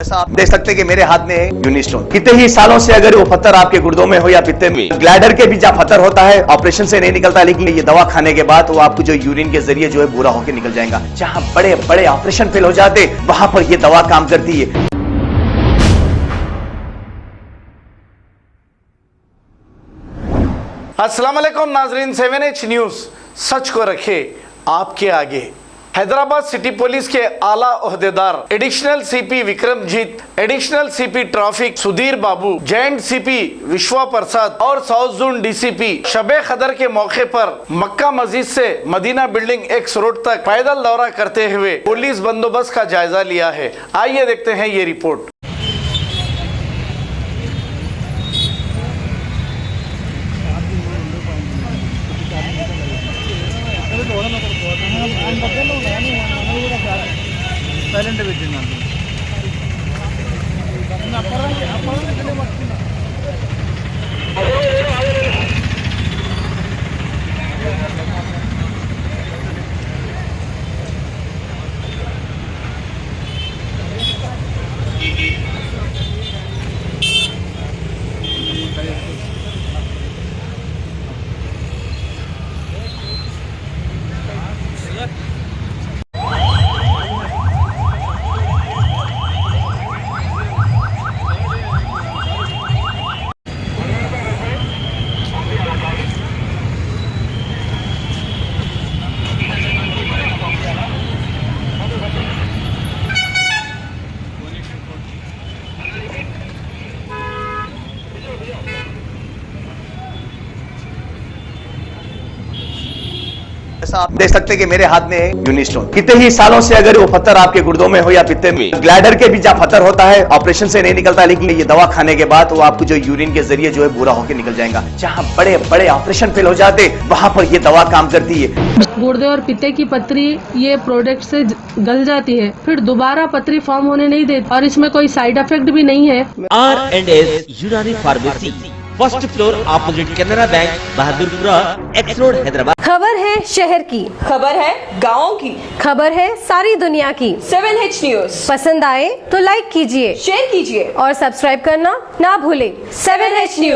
जैसा आप देख सकते हैं कि मेरे हाथ में है यूनिस्टोन। कितने ही सालों से अगर वो पत्थर आपके गुर्दों में हो या पित्ते में, ग्लैडर के भी जहाँ पत्थर होता है ऑपरेशन से नहीं निकलता, लेकिन ये दवा खाने के बाद वो आपको जो यूरिन के जरिए जो है बुरा होकर निकल जाएगा। जहाँ बड़े बड़े ऑपरेशन फेल हो जाते वहां पर ये दवा काम करती है। अस्सलाम वालेकुम नाजरीन, 7H न्यूज सच को रखे आपके आगे। हैदराबाद सिटी पुलिस के आला ओहदेदार additional CP Vikramjit, additional CP traffic Sudhir Babu, joint CP Vishwa Prasad और south zone DCP Shabe Khadar के मौके पर मक्का मस्जिद से मदीना बिल्डिंग एक्स रोड तक पैदल दौरा करते हुए पुलिस बंदोबस्त का जायजा लिया है। आइए देखते हैं ये रिपोर्ट। సైలెంట్ పెట్టిందండి जैसा आप देख सकते हैं कि मेरे हाथ में है यूनिस्टोन। कितने ही सालों से अगर वो पत्थर आपके गुर्दों में हो या पित्ते में, ग्लैडर के भी जहाँ पत्थर होता है ऑपरेशन से नहीं निकलता, लेकिन ये दवा खाने के बाद वो आपको जो यूरिन के जरिए जो है बुरा होकर निकल जाएगा। जहाँ बड़े बड़े ऑपरेशन फेल हो जाते वहां पर ये दवा काम करती है। गुर्दे और पित्ते की पथरी ये प्रोडक्ट से गल जाती है, फिर दोबारा पथरी फॉर्म होने नहीं देती और इसमें कोई साइड इफेक्ट भी नहीं है। R&S यूनानी pharmacy, first floor opposite Canara bank, Bahadurpura x road, Hyderabad. खबर है शहर की, खबर है गाँव की, खबर है सारी दुनिया की। 7H न्यूज पसंद आए तो लाइक कीजिए, शेयर कीजिए और सब्सक्राइब करना ना भूलें। 7H news.